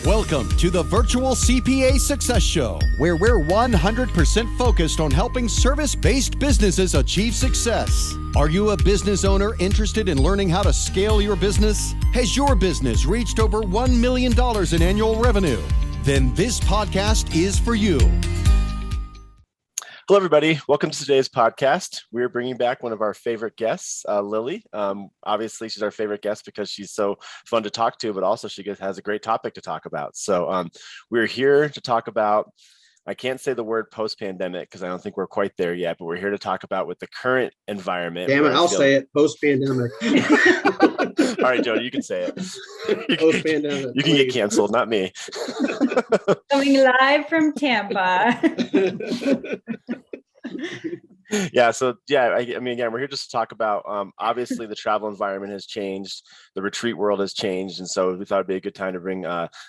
Welcome to the Virtual CPA Success Show, where we're 100% focused on helping service-based businesses achieve success. Are you a business owner interested in learning how to scale your business? Has your business reached over $1 million in annual revenue? Then this podcast is for you. Hello, everybody. Welcome to today's podcast. We're bringing back one of our favorite guests, Lily. Obviously, she's our favorite guest because she's so fun to talk to, but also she has a great topic to talk about. So we're here to talk about, I can't say the word post-pandemic because I don't think we're quite there yet, but we're here to talk about with the current environment. Damn it, I'll say it, post-pandemic. All right, Jody, you can say it. Post-pandemic. You can get canceled, not me. Coming live from Tampa. Yeah. So I mean, again, we're here just to talk about, obviously the travel environment has changed, the retreat world has changed. And so we thought it'd be a good time to bring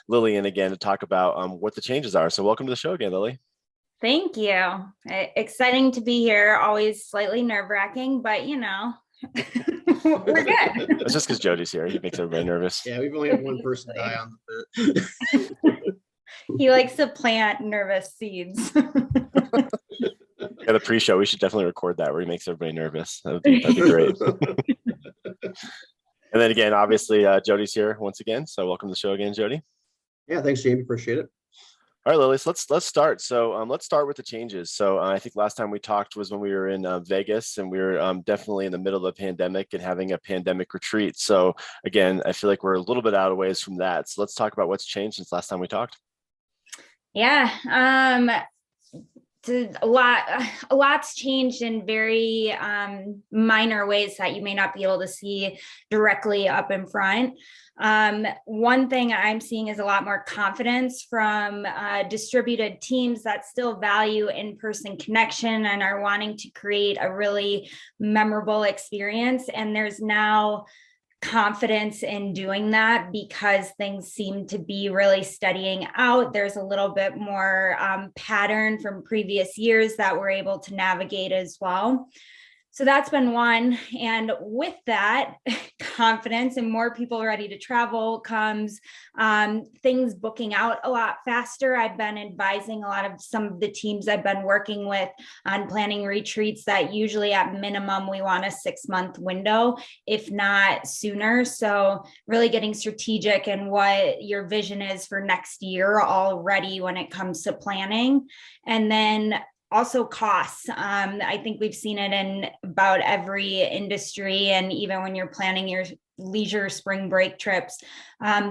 Lily in again to talk about what the changes are. So welcome to the show again, Lily. Thank you. Exciting to be here. Always slightly nerve-wracking, but you know, we're good. It's just because Jody's here. He makes everybody nervous. Yeah, we've only had one person die on the bit. He likes to plant nervous seeds. Yeah, the pre-show, we should definitely record that where he makes everybody nervous. That'd be great. And then again, obviously, Jody's here once again. So welcome to the show again, Jody. Yeah, thanks, Jamie. Appreciate it. All right, Lily, so let's start. So let's start with the changes. So I think last time we talked was when we were in Vegas, and we were definitely in the middle of the pandemic and having a pandemic retreat. So again, I feel like we're a little bit out of ways from that. So let's talk about what's changed since last time we talked. Yeah. A lot's changed in very minor ways that you may not be able to see directly up in front. One thing I'm seeing is a lot more confidence from distributed teams that still value in-person connection and are wanting to create a really memorable experience. And there's now confidence in doing that because things seem to be really steadying out. There's a little bit more pattern from previous years that we're able to navigate as well. So that's been one. And with that confidence and more people ready to travel comes things booking out a lot faster. I've been advising a lot of some of the teams I've been working with on planning retreats that usually at minimum we want a 6-month window, if not sooner. So really getting strategic in what your vision is for next year already when it comes to planning. And then also costs. I think we've seen it in about every industry. And even when you're planning your leisure spring break trips,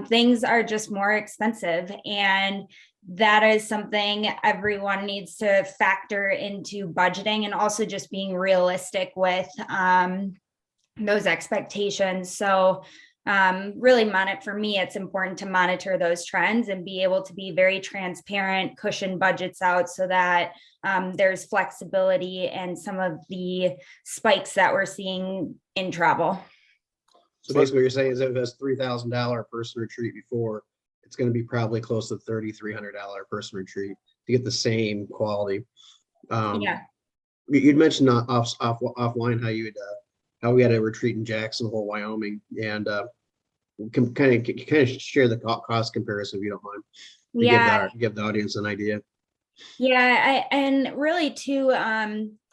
things are just more expensive. And that is something everyone needs to factor into budgeting and also just being realistic with those expectations. So really for me, it's important to monitor those trends and be able to be very transparent, cushion budgets out so that there's flexibility and some of the spikes that we're seeing in travel. So basically what you're saying is if it's $3,000 person retreat before, it's going to be probably close to $3,300 person retreat to get the same quality. Yeah. You'd mentioned offline how we had a retreat in Jacksonville, Wyoming, and can kind of share the cost comparison if you don't mind. Yeah. Give the audience an idea. Yeah, and really too,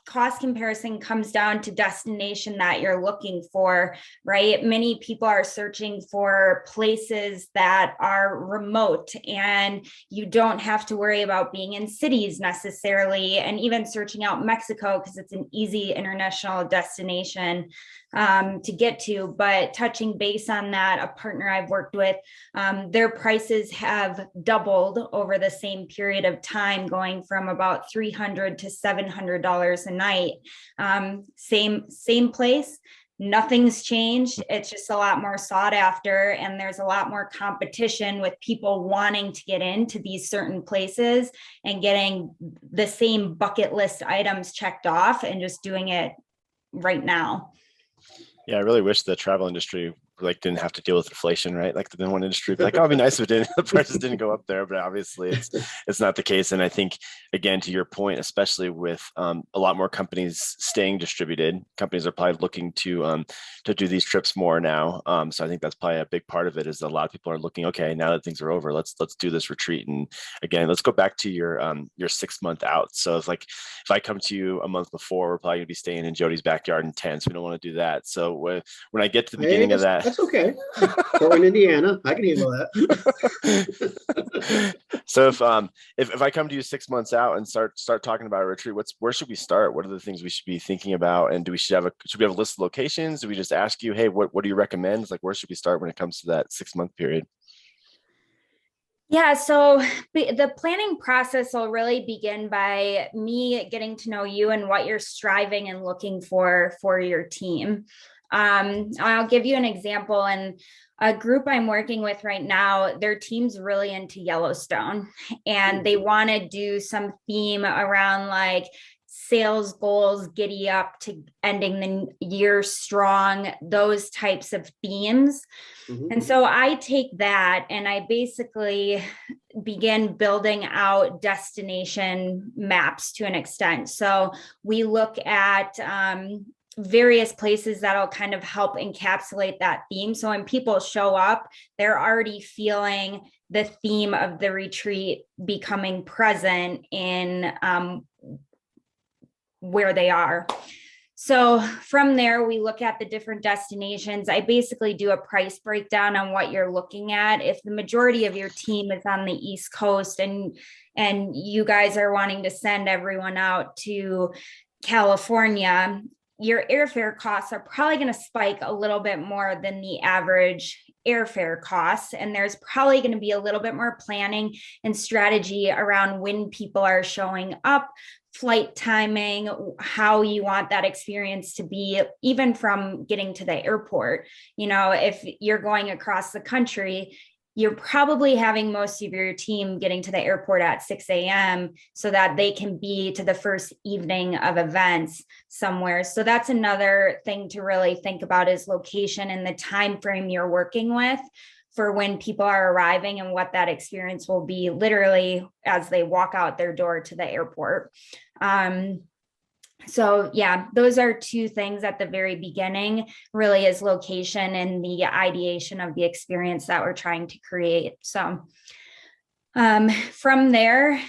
cost comparison comes down to destination that you're looking for, right? Many people are searching for places that are remote and you don't have to worry about being in cities necessarily, and even searching out Mexico because it's an easy international destination to get to. But touching base on that, a partner I've worked with, their prices have doubled over the same period of time, going from about $300 to $700 a night. Same place, nothing's changed. It's just a lot more sought after, and there's a lot more competition with people wanting to get into these certain places and getting the same bucket list items checked off and just doing it right now. Yeah, I really wish the travel industry like didn't have to deal with inflation, right? Like the one industry, like, oh, it'd be nice if it didn't, the prices didn't go up there, but obviously it's not the case. And I think, again, to your point, especially with a lot more companies staying distributed, companies are probably looking to do these trips more now. So I think that's probably a big part of it, is a lot of people are looking, okay, now that things are over, let's do this retreat. And again, let's go back to your 6 month out. So it's like, if I come to you a month before, we're probably gonna be staying in Jody's backyard in tents. We don't want to do that. So when I get to the beginning of that, that's okay. Or in Indiana, I can handle that. So if I come to you 6 months out and start talking about a retreat, where should we start? What are the things we should be thinking about? And should we have a list of locations? Do we just ask you, hey, what do you recommend? It's like, where should we start when it comes to that 6 month period? Yeah, so the planning process will really begin by me getting to know you and what you're striving and looking for your team. I'll give you an example. And a group I'm working with right now, their team's really into Yellowstone, and they want to do some theme around like sales goals, giddy up to ending the year strong, those types of themes. And so I take that and I basically begin building out destination maps to an extent. So we look at various places that'll kind of help encapsulate that theme. So when people show up, they're already feeling the theme of the retreat becoming present in where they are. So from there, we look at the different destinations. I basically do a price breakdown on what you're looking at. If the majority of your team is on the East Coast and you guys are wanting to send everyone out to California, your airfare costs are probably going to spike a little bit more than the average airfare costs. And there's probably going to be a little bit more planning and strategy around when people are showing up, flight timing, how you want that experience to be, even from getting to the airport. You know, if you're going across the country, you're probably having most of your team getting to the airport at 6 a.m. so that they can be to the first evening of events somewhere. So that's another thing to really think about, is location and the time frame you're working with for when people are arriving and what that experience will be literally as they walk out their door to the airport. So yeah, those are two things at the very beginning, really, is location and the ideation of the experience that we're trying to create. So from there,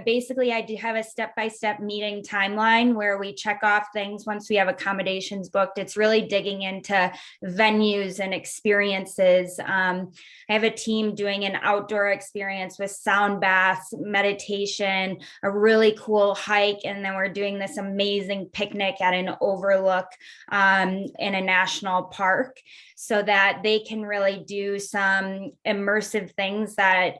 basically I do have a step-by-step meeting timeline where we check off things once we have accommodations booked. It's really digging into venues and experiences. I have a team doing an outdoor experience with sound baths, meditation, a really cool hike, and then we're doing this amazing picnic at an overlook in a national park, so that they can really do some immersive things that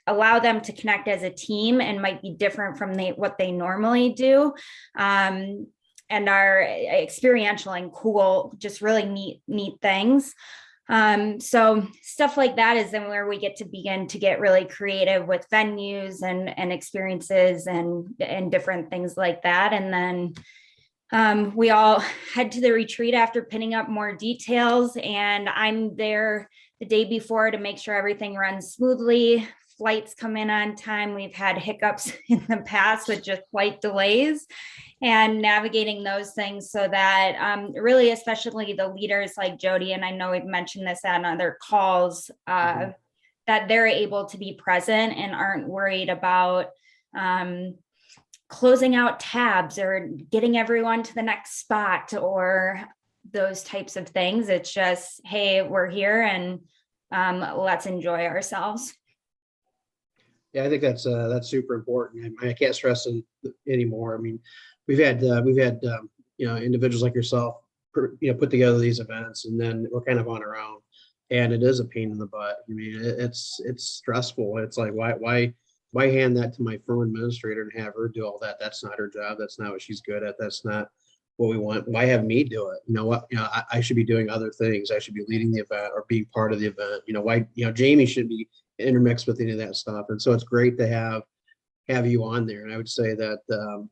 allow them to connect as a team and might be different from what they normally do, and are experiential and cool, just really neat things. So stuff like that is then where we get to begin to get really creative with venues and experiences and different things like that. And then we all head to the retreat after pinning up more details, and I'm there the day before to make sure everything runs smoothly. Flights come in on time. We've had hiccups in the past with just flight delays, and navigating those things so that really, especially the leaders like Jody, and I know we've mentioned this on other calls, that they're able to be present and aren't worried about closing out tabs or getting everyone to the next spot or those types of things. It's just, hey, we're here and let's enjoy ourselves. Yeah, I think that's super important. I can't stress it anymore. I mean, we've had individuals like yourself, put together these events, and then we're kind of on our own, and it is a pain in the butt. I mean, it's stressful. It's like, why hand that to my firm administrator and have her do all that? That's not her job. That's not what she's good at. That's not what we want. Why have me do it? You know what? I should be doing other things. I should be leading the event or being part of the event. Why? Jamie should be intermixed with any of that stuff. And so it's great to have you on there. And I would say that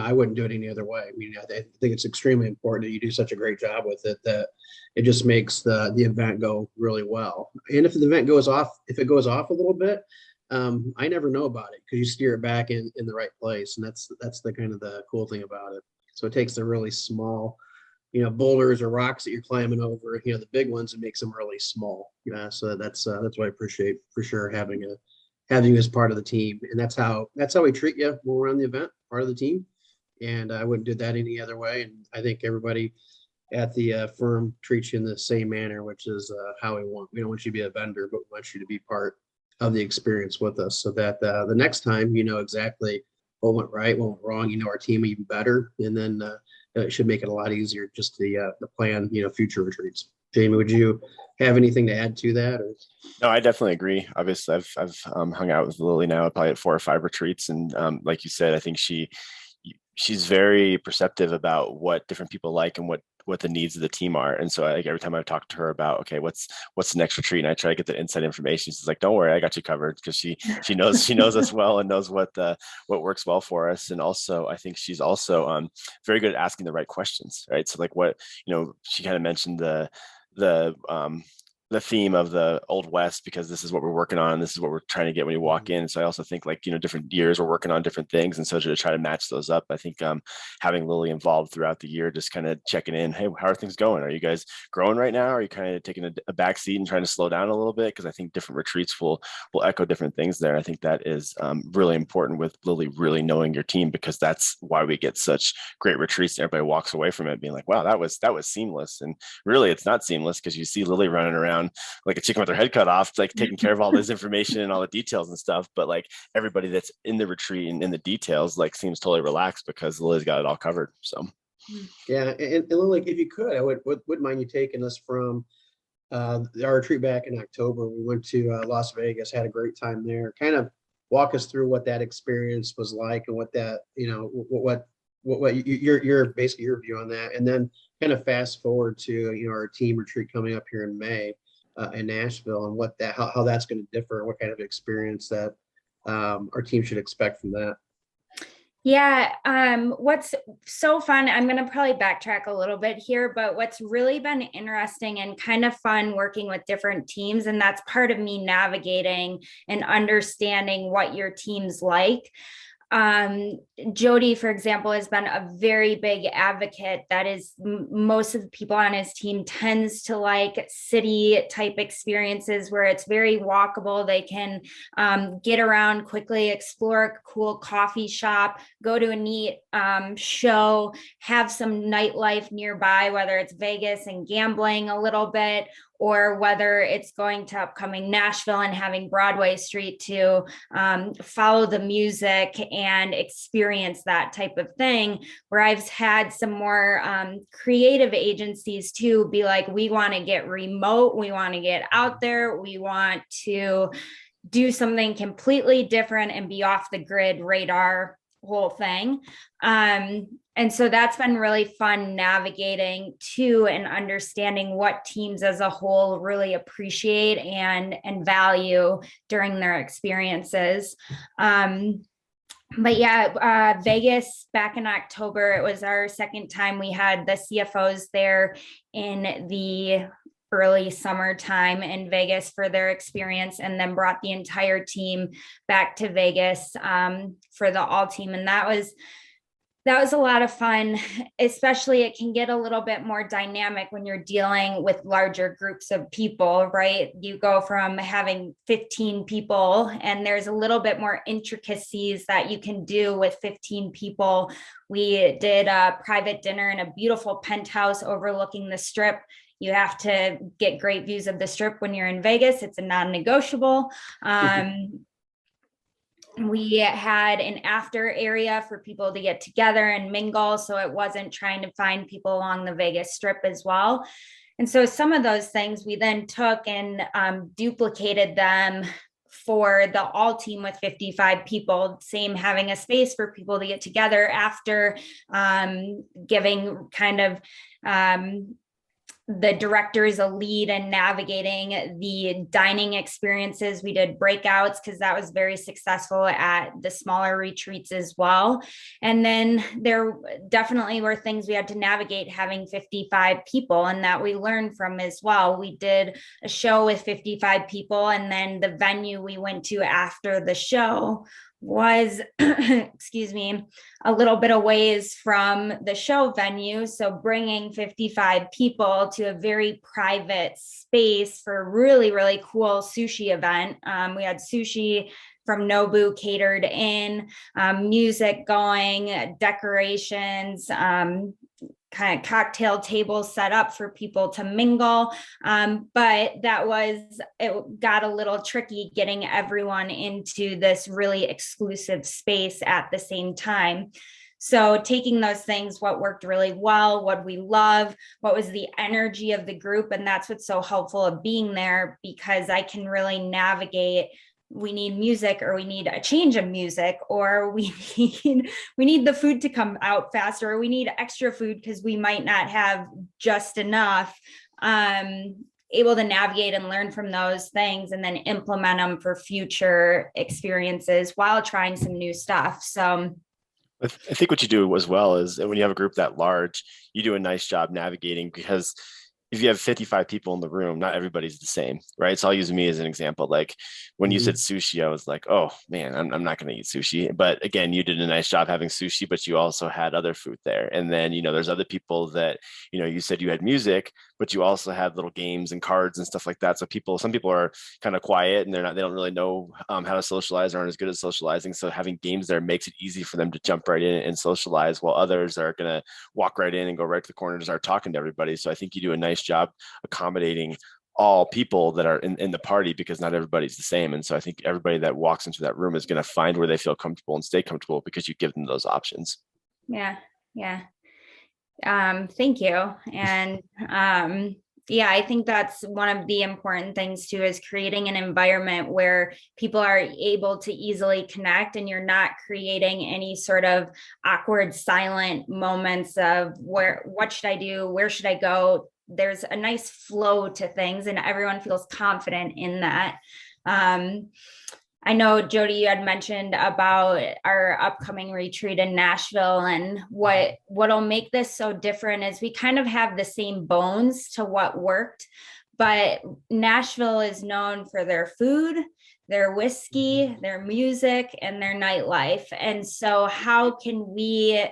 I wouldn't do it any other way. I mean, I think it's extremely important that you do such a great job with it that it just makes the event go really well. And if the event goes off, if it goes off a little bit, I never know about it because you steer it back in the right place, and that's the kind of the cool thing about it. So it takes the really small, boulders or rocks that you're climbing over, the big ones, and makes them really small. So that's what I appreciate for sure having you as part of the team, and that's how we treat you when we're on the event, part of the team. And I wouldn't do that any other way. And I think everybody at the firm treats you in the same manner, which is how we want. We don't want you to be a vendor, but we want you to be part of the experience with us, so that the next time you know exactly what went right, what went wrong. Our team even better, and then it should make it a lot easier just to plan future retreats. Jamie, would you have anything to add to that? Or? No, I definitely agree. Obviously, I've hung out with Lily now probably at 4 or 5 retreats, and like you said, I think she's very perceptive about what different people like and what the needs of the team are. And so every time I talk to her about, okay, what's the next retreat, and I try to get the inside information, she's like, don't worry, I got you covered, because she knows us well and knows what works well for us. And also, I think she's also very good at asking the right questions, right? So like what, she kind of mentioned the theme of the Old West, because this is what we're working on. This is what we're trying to get when you walk in. So I also think different years we're working on different things. And so to try to match those up, I think having Lily involved throughout the year, just kind of checking in, hey, how are things going? Are you guys growing right now? Are you kind of taking a back seat and trying to slow down a little bit? Because I think different retreats will echo different things there. I think that is really important with Lily really knowing your team, because that's why we get such great retreats. And everybody walks away from it being like, wow, that was seamless. And really it's not seamless, because you see Lily running around like a chicken with her head cut off, like taking care of all this information and all the details and stuff. But like everybody that's in the retreat and in the details, like seems totally relaxed because Lily's got it all covered. So yeah, and Lily, if you could, I would mind you taking us from our retreat back in October. We went to Las Vegas, had a great time there. Kind of walk us through what that experience was like, and what that what your basically your view on that, and then kind of fast forward to our team retreat coming up here in May. In Nashville, and how that's going to differ, what kind of experience that our team should expect from that. Yeah. What's so fun, I'm going to probably backtrack a little bit here, but what's really been interesting and kind of fun working with different teams, and that's part of me navigating and understanding what your team's like. Jody, for example, has been a very big advocate. That is, most of the people on his team tends to like city type experiences where it's very walkable. They can get around quickly, explore a cool coffee shop, go to a neat show, have some nightlife nearby, whether it's Vegas and gambling a little bit, or whether it's going to upcoming Nashville and having Broadway Street to follow the music and experience that type of thing. Where I've had some more creative agencies too be like, we want to get remote, we want to get out there, we want to do something completely different and be off the grid radar whole thing. And so that's been really fun navigating too, and understanding what teams as a whole really appreciate and value during their experiences. But yeah, Vegas back in October, it was our second time. We had the CFOs there in the early summertime in Vegas for their experience, and then brought the entire team back to Vegas for the all team. And that was a lot of fun. Especially it can get a little bit more dynamic when you're dealing with larger groups of people, right? You go from having 15 people, and there's a little bit more intricacies that you can do with 15 people. We did a private dinner in a beautiful penthouse overlooking the Strip. You have to get great views of the Strip when you're in Vegas. It's a non-negotiable. We had an after area for people to get together and mingle, so it wasn't trying to find people along the Vegas Strip as well. And so some of those things we then took and duplicated them for the all team with 55 people, same having a space for people to get together after, giving kind of the directors a lead in navigating the dining experiences. We did breakouts because that was very successful at the smaller retreats as well. And then there definitely were things we had to navigate having 55 people, and that we learned from as well. We did a show with 55 people, and then the venue we went to after the show was, excuse me, a little bit of ways from the show venue. So bringing 55 people to a very private space for a really, really cool sushi event. We had sushi from Nobu catered in, music going, decorations, kind of cocktail tables set up for people to mingle. But it got a little tricky getting everyone into this really exclusive space at the same time. So taking those things, what worked really well, what we love, what was the energy of the group. And that's what's so helpful of being there, because I can really navigate. We need music, or we need a change of music, or we need the food to come out faster, or we need extra food because we might not have just enough. Able to navigate and learn from those things and then implement them for future experiences while trying some new stuff. So I think what you do as well is when you have a group that large, you do a nice job navigating, because if you have 55 people in the room, not everybody's the same, right? So I'll use me as an example. Like when you said sushi, I was like, oh man, I'm not going to eat sushi. But again, you did a nice job having sushi, but you also had other food there. And then, there's other people that, you said you had music, but you also had little games and cards and stuff like that. So some people are kind of quiet and they don't really know how to socialize, or aren't as good at socializing. So having games there makes it easy for them to jump right in and socialize, while others are going to walk right in and go right to the corner and start talking to everybody. So I think you do a nice job accommodating all people that are in the party, because not everybody's the same. And so I think everybody that walks into that room is going to find where they feel comfortable and stay comfortable, because you give them those options. Yeah. Thank you. And I think that's one of the important things too, is creating an environment where people are able to easily connect, and you're not creating any sort of awkward, silent moments of what should I do? Where should I go? There's a nice flow to things, and everyone feels confident in that. I know, Jody, you had mentioned about our upcoming retreat in Nashville, and what'll make this so different is we kind of have the same bones to what worked, but Nashville is known for their food, their whiskey, their music, and their nightlife. And so how can we,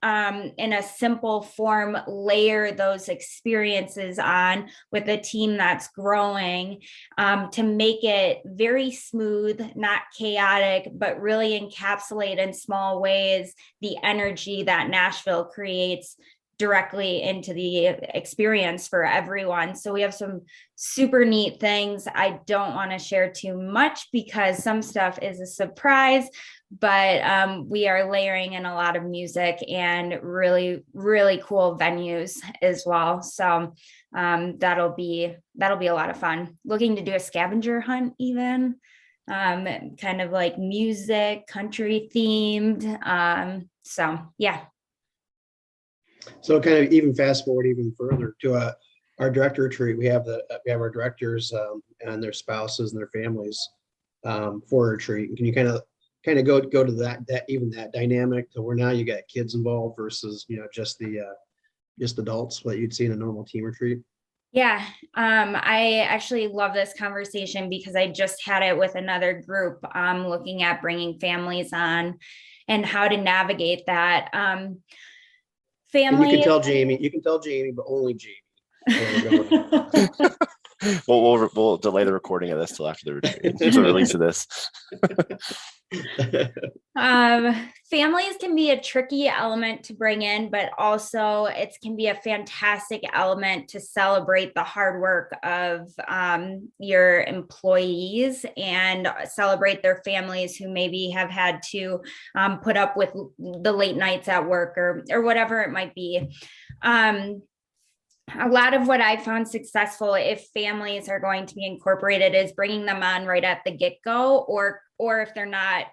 in a simple form, layer those experiences on with a team that's growing, to make it very smooth, not chaotic, but really encapsulate in small ways the energy that Nashville creates directly into the experience for everyone. So we have some super neat things. I don't want to share too much because some stuff is a surprise, but we are layering in a lot of music and really, really cool venues as well. So that'll be a lot of fun. Looking to do a scavenger hunt even, kind of like music, country themed. So yeah. So kind of even fast forward even further to our director retreat, we have our directors and their spouses and their families for a retreat. Can you kind of go to that dynamic to where now you got kids involved versus just adults, what you'd see in a normal team retreat? Yeah, I actually love this conversation because I just had it with another group looking at bringing families on and how to navigate that. Family. And you can tell Jamie, but only Jamie. We'll delay the recording of this till after the retreat, the release of this. Families can be a tricky element to bring in, but also it can be a fantastic element to celebrate the hard work of your employees and celebrate their families who maybe have had to put up with the late nights at work or whatever it might be. a lot of what I found successful, if families are going to be incorporated, is bringing them on right at the get-go, or if they're not,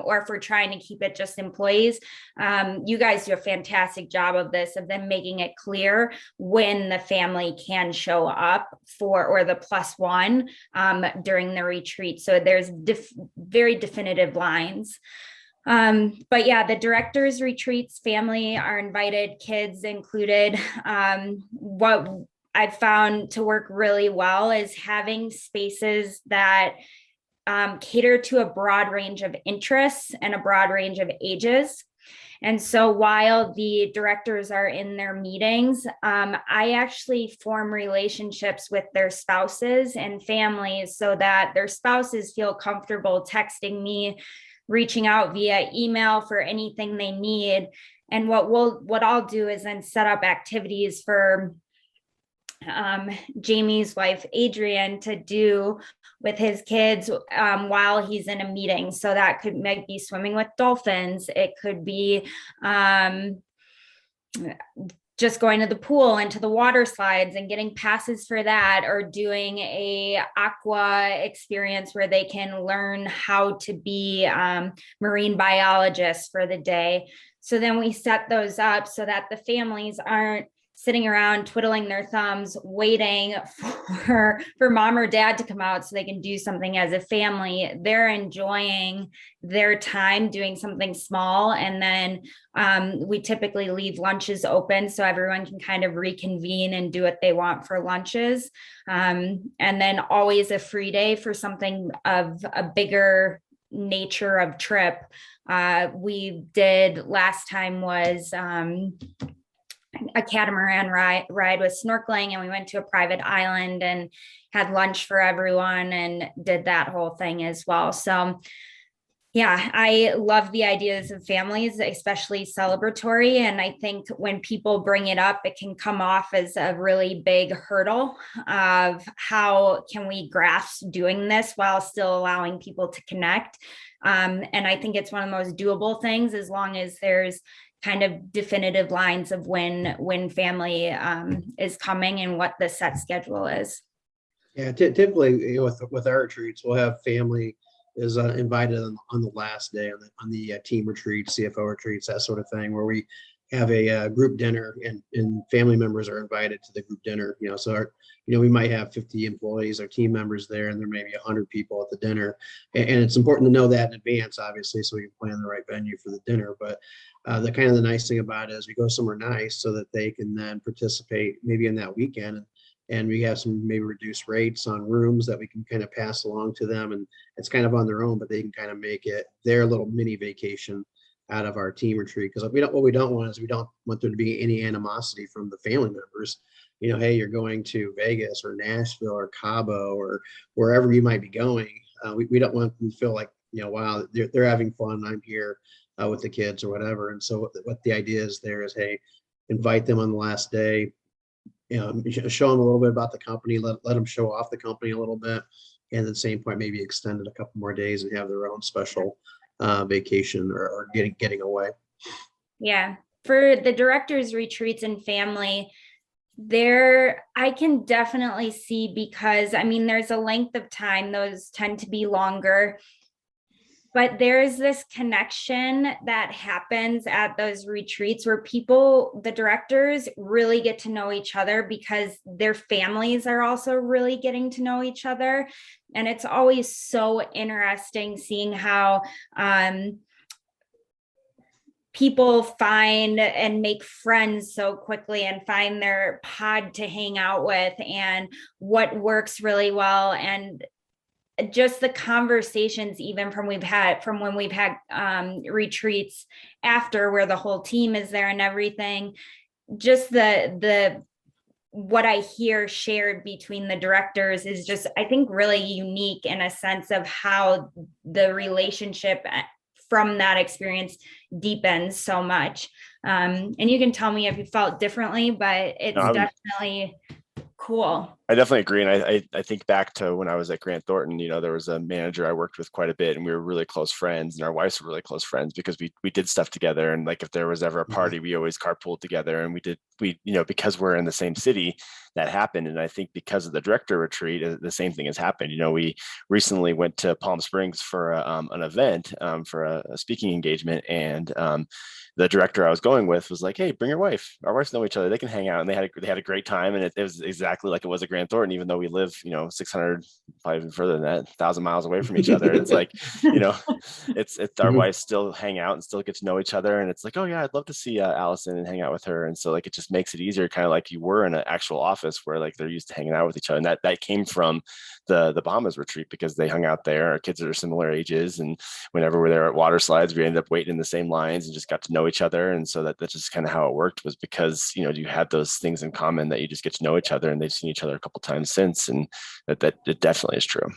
or if we're trying to keep it just employees. You guys do a fantastic job of this, of them making it clear when the family can show up or the +1 during the retreat. So there's very definitive lines. But yeah, the directors retreats, family are invited, kids included. What I've found to work really well is having spaces that cater to a broad range of interests and a broad range of ages. And so while the directors are in their meetings, I actually form relationships with their spouses and families so that their spouses feel comfortable texting me, reaching out via email for anything they need. And what I'll do is then set up activities for Jamie's wife, Adrian, to do with his kids while he's in a meeting. So that might be swimming with dolphins. It could be just going to the pool and to the water slides and getting passes for that, or doing a aqua experience where they can learn how to be marine biologists for the day. So then we set those up so that the families aren't sitting around twiddling their thumbs, waiting for mom or dad to come out so they can do something as a family. They're enjoying their time doing something small. And then we typically leave lunches open so everyone can kind of reconvene and do what they want for lunches. And then always a free day for something of a bigger nature of trip. We did last time was a catamaran ride with snorkeling, and we went to a private island and had lunch for everyone and did that whole thing as well. So yeah, I love the ideas of families, especially celebratory. And I think when people bring it up, it can come off as a really big hurdle of how can we grasp doing this while still allowing people to connect. And I think it's one of the most doable things, as long as there's kind of definitive lines of when family is coming and what the set schedule is. Yeah, typically with our retreats, we'll have family is invited on the last day on the team retreats, CFO retreats, that sort of thing, where we have a group dinner and family members are invited to the group dinner. So we might have 50 employees or team members there, and there may be 100 people at the dinner. And it's important to know that in advance, obviously, so we can plan the right venue for the dinner. But the nice thing about it is we go somewhere nice so that they can then participate maybe in that weekend. And we have some maybe reduced rates on rooms that we can kind of pass along to them. And it's kind of on their own, but they can kind of make it their little mini vacation out of our team retreat. Because what we don't want is we don't want there to be any animosity from the family members. Hey, you're going to Vegas or Nashville or Cabo or wherever you might be going. We don't want them to feel like, wow, they're having fun. I'm here with the kids or whatever. And so what the idea is there is, hey, invite them on the last day, show them a little bit about the company, let them show off the company a little bit. And at the same point, maybe extend it a couple more days and have their own special vacation or getting away. Yeah. For the directors retreats and family, I can definitely see, because there's a length of time, those tend to be longer, but there's this connection that happens at those retreats where the directors really get to know each other because their families are also really getting to know each other. And it's always so interesting seeing how people find and make friends so quickly and find their pod to hang out with and what works really well. And just the conversations, even from when we've had retreats after, where the whole team is there and everything, just the what I hear shared between the directors is just, I think, really unique in a sense of how the relationship from that experience deepens so much. And you can tell me if you felt differently, but it's definitely cool. I definitely agree. And I think back to when I was at Grant Thornton, there was a manager I worked with quite a bit, and we were really close friends, and our wives were really close friends because we did stuff together. And like, if there was ever a party, we always carpooled together, and because we're in the same city, that happened. And I think because of the director retreat, the same thing has happened. We recently went to Palm Springs for an event, for a speaking engagement. And the director I was going with was like, "Hey, bring your wife. Our wives know each other. They can hang out." And they had a great time. And it was exactly like it was at Grant Thornton, even though we live, 600, probably even further than that, 1,000 miles away from each other. It's like, it's our wives still hang out and still get to know each other. And it's like, oh yeah, I'd love to see Allison and hang out with her. And so like, it just makes it easier, kind of like you were in an actual office where like they're used to hanging out with each other. And that came from the Bahamas retreat, because they hung out there. Our kids are similar ages, and whenever we're there at water slides, we ended up waiting in the same lines and just got to know each other. And so that's just kind of how it worked, was because you had those things in common that you just get to know each other, and they've seen each other a couple times since, and that it definitely is true.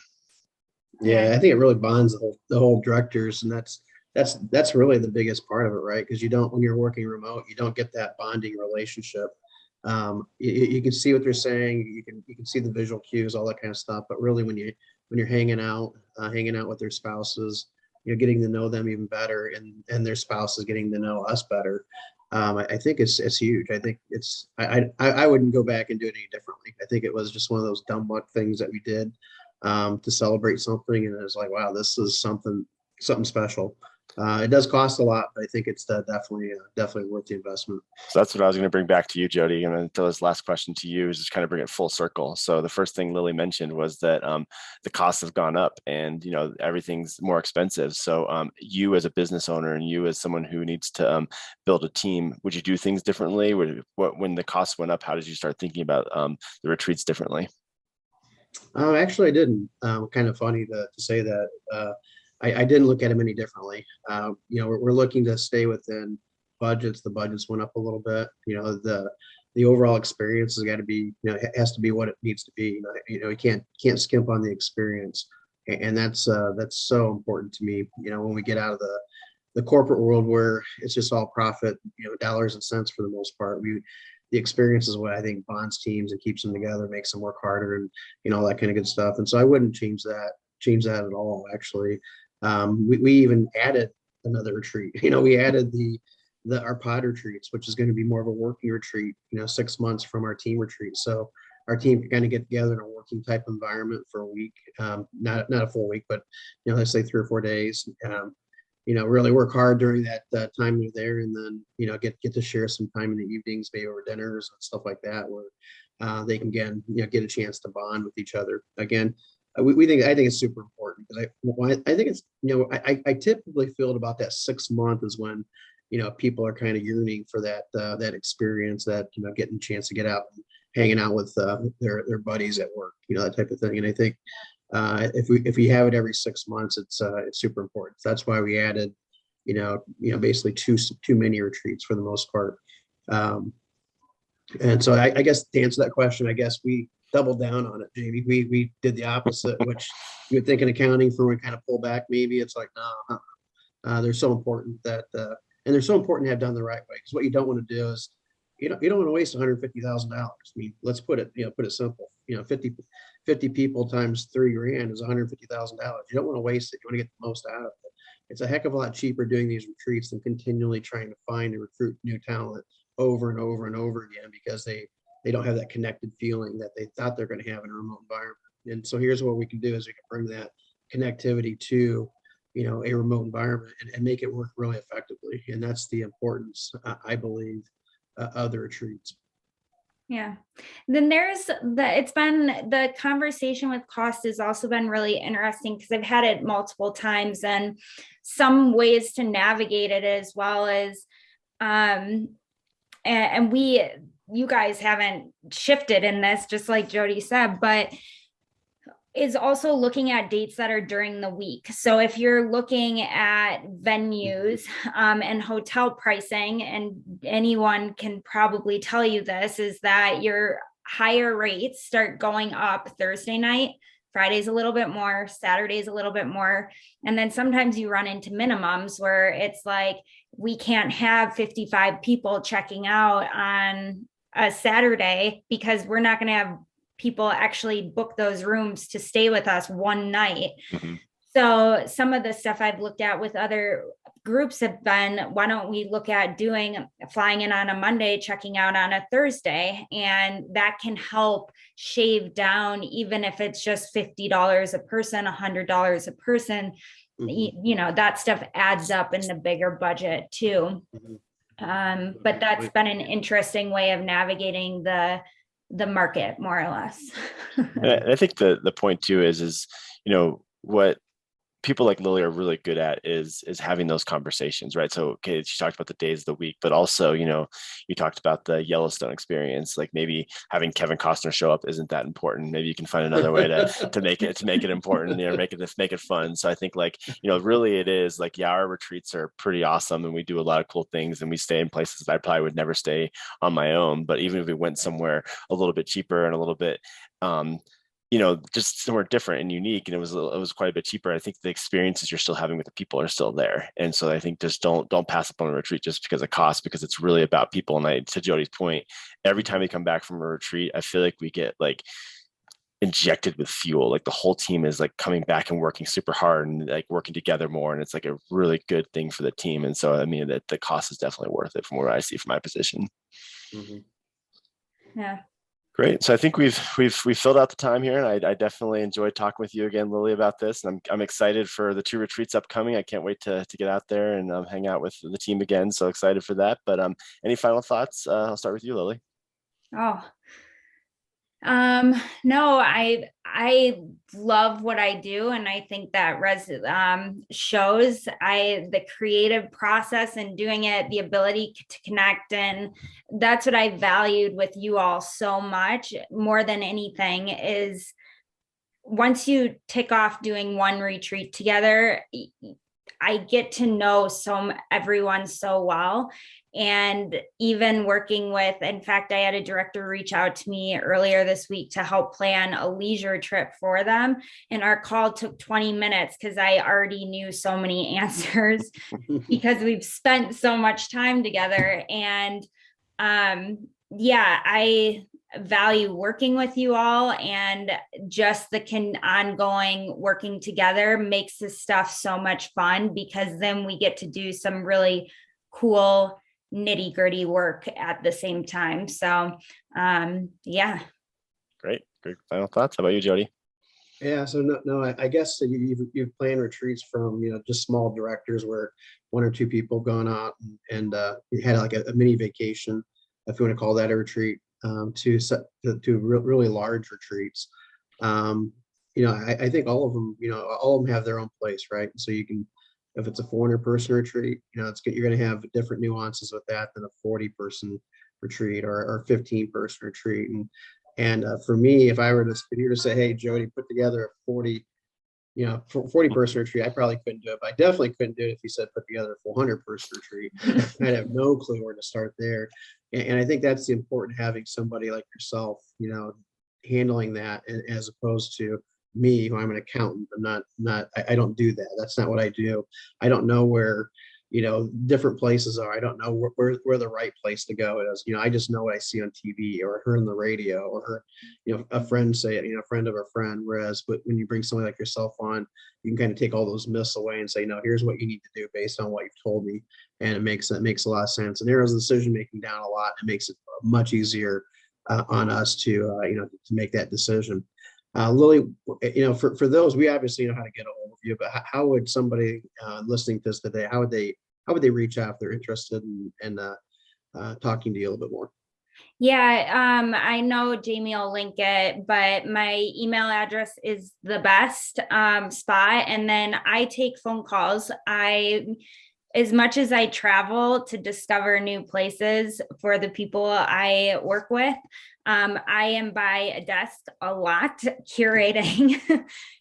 Yeah, I think it really bonds the whole directors, and that's really the biggest part of it, right? Because when you're working remote, you don't get that bonding relationship. You can see what they're saying, you can see the visual cues, all that kind of stuff. But really, when you're hanging out with their spouses, getting to know them even better, and their spouses getting to know us better. I think it's huge. I think I wouldn't go back and do it any differently. I think it was just one of those dumb luck things that we did to celebrate something, and it was like, wow, this is something special. It does cost a lot, but I think it's definitely worth the investment. So that's what I was going to bring back to you, Jody. I'm going to throw this last question to you, is just kind of bring it full circle. So the first thing Lily mentioned was that the costs have gone up, and everything's more expensive. So you as a business owner, and you as someone who needs to build a team, would you do things differently? When the costs went up, how did you start thinking about the retreats differently? Actually, I didn't. Kind of funny to say that. I didn't look at them any differently. We're looking to stay within budgets. The budgets went up a little bit. The overall experience has got to be, it has to be what it needs to be. You can't skimp on the experience, and that's so important to me. When we get out of the corporate world where it's just all profit, dollars and cents for the most part. The experience is what I think bonds teams and keeps them together, makes them work harder, and all that kind of good stuff. And so I wouldn't change that at all, actually. We even added another retreat. We added our pod retreats, which is going to be more of a working retreat, 6 months from our team retreat. So our team can kind of get together in a working type environment for a week, not a full week, but let's say 3 or 4 days. Really work hard during that time they're there, and then get to share some time in the evenings, maybe over dinners and stuff like that, where they can get a chance to bond with each other again. I think it's super important, because I think it's I typically feel about that 6 month is when people are kind of yearning for that experience, that getting a chance to get out and hanging out with their buddies at work, that type of thing. And I think if we have it every 6 months, it's super important. That's why we added basically two mini retreats for the most part. And so I guess to answer that question, I guess we doubled down on it, Jamie. We did the opposite, which you would think in accounting for, we kind of pull back. Maybe it's like, no, they're so important and they're so important to have done the right way. Because what you don't want to do is, you don't want to waste $150,000. I mean, let's put it simple. 50 people times $3,000 is $150,000. You don't want to waste it. You want to get the most out of it. It's a heck of a lot cheaper doing these retreats than continually trying to find and recruit new talent over and over and over again, because they don't have that connected feeling that they thought they're going to have in a remote environment. And so here's what we can do, is we can bring that connectivity to, a remote environment and make it work really effectively. And that's the importance, I believe, of the retreats. Yeah. Then it's been, the conversation with cost has also been really interesting, because I've had it multiple times, and some ways to navigate it, as well as, you guys haven't shifted in this, just like Jody said, but is also looking at dates that are during the week. So if you're looking at venues and hotel pricing, and anyone can probably tell you this, is that your higher rates start going up Thursday night, Friday's a little bit more, Saturday's a little bit more. And then sometimes you run into minimums where it's like, we can't have 55 people checking out on a Saturday, because we're not going to have people actually book those rooms to stay with us one night. Mm-hmm. So some of the stuff I've looked at with other groups have been, why don't we look at flying in on a Monday, checking out on a Thursday, and that can help shave down, even if it's just $50 a person, $100 a person. Mm-hmm. That stuff adds up in the bigger budget too. Mm-hmm. But that's been an interesting way of navigating the market, more or less. I think the point too is what people like Lily are really good at is having those conversations, right? So, okay, she talked about the days of the week, but also, you talked about the Yellowstone experience. Like maybe having Kevin Costner show up isn't that important. Maybe you can find another way to make it important, make it fun. So I think really it is like, yeah, our retreats are pretty awesome and we do a lot of cool things and we stay in places that I probably would never stay on my own. But even if we went somewhere a little bit cheaper and a little bit, just somewhere different and unique, and it was quite a bit cheaper. I think the experiences you're still having with the people are still there, and so I think just don't pass up on a retreat just because of cost, because it's really about people. And to Jody's point, every time we come back from a retreat, I feel like we get like injected with fuel. Like the whole team is like coming back and working super hard and like working together more, and it's like a really good thing for the team. And so I mean that the cost is definitely worth it from what I see from my position. Mm-hmm. Yeah. Great. So I think we've filled out the time here, and I definitely enjoyed talking with you again, Lily, about this. And I'm excited for the 2 retreats upcoming. I can't wait to get out there and hang out with the team again. So excited for that. But any final thoughts? I'll start with you, Lily. No, I love what I do. And I think that shows the creative process and doing it, the ability to connect. And that's what I valued with you all so much, more than anything, is once you tick off doing one retreat together, I get to know everyone so well. And even working with, in fact, I had a director reach out to me earlier this week to help plan a leisure trip for them. And our call took 20 minutes because I already knew so many answers because we've spent so much time together. And I value working with you all, and just the ongoing working together makes this stuff so much fun, because then we get to do some really cool nitty-gritty work at the same time. So Great final thoughts. How about you, Jody? Yeah, so no, I guess you've planned retreats from just small directors where 1 or 2 people have gone out and you had like a mini vacation, if you want to call that a retreat, to really large retreats. I think all of them have their own place, right? So you can, if it's a 400-person retreat, it's good. You're going to have different nuances with that than a 40-person retreat or 15-person retreat. And for me, if you were to say, hey, Jody, put together a 40-person retreat, I probably couldn't do it. But I definitely couldn't do it if you said put together a 400-person retreat. I'd have no clue where to start there. And I think that's the important, having somebody like yourself, handling that, as opposed to me, who I'm an accountant. I don't do that. That's not what I do. I don't know where, different places are. I don't know where the right place to go is. I just know what I see on TV or heard on the radio or heard, a friend say it, a friend of a friend. Whereas, but when you bring somebody like yourself on, you can kind of take all those myths away and say, no, here's what you need to do based on what you've told me. And it makes a lot of sense. And narrows the decision-making down a lot. It makes it much easier on us to make that decision. Lily, for those, we obviously know how to get a hold of you, but how would somebody listening to this today, how would they reach out if they're interested in talking to you a little bit more? Yeah, I know Jamie will link it, but my email address is the best spot. And then I take phone calls. As much as I travel to discover new places for the people I work with, I am by a desk a lot curating.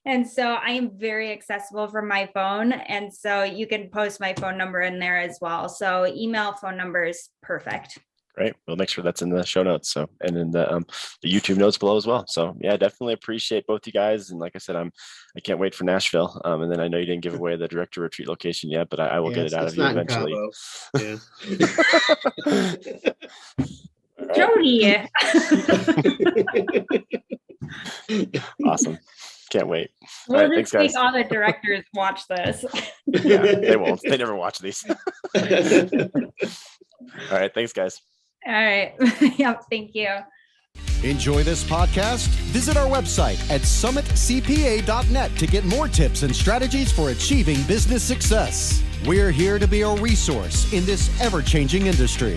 And so I am very accessible from my phone. And so you can post my phone number in there as well. So email, phone number is perfect. Great. We'll make sure that's in the show notes. So, and in the YouTube notes below as well. So yeah, definitely appreciate both you guys. And like I said, I can't wait for Nashville. And then I know you didn't give away the director retreat location yet, but I will get it out of you eventually. Yeah. Jody. Awesome. Can't wait. We'll right, just thanks, make guys. all the directors watch this. Yeah, they won't. They never watch these. All right. Thanks, guys. All right. Yep. Thank you. Enjoy this podcast? Visit our website at summitcpa.net to get more tips and strategies for achieving business success. We're here to be a resource in this ever-changing industry.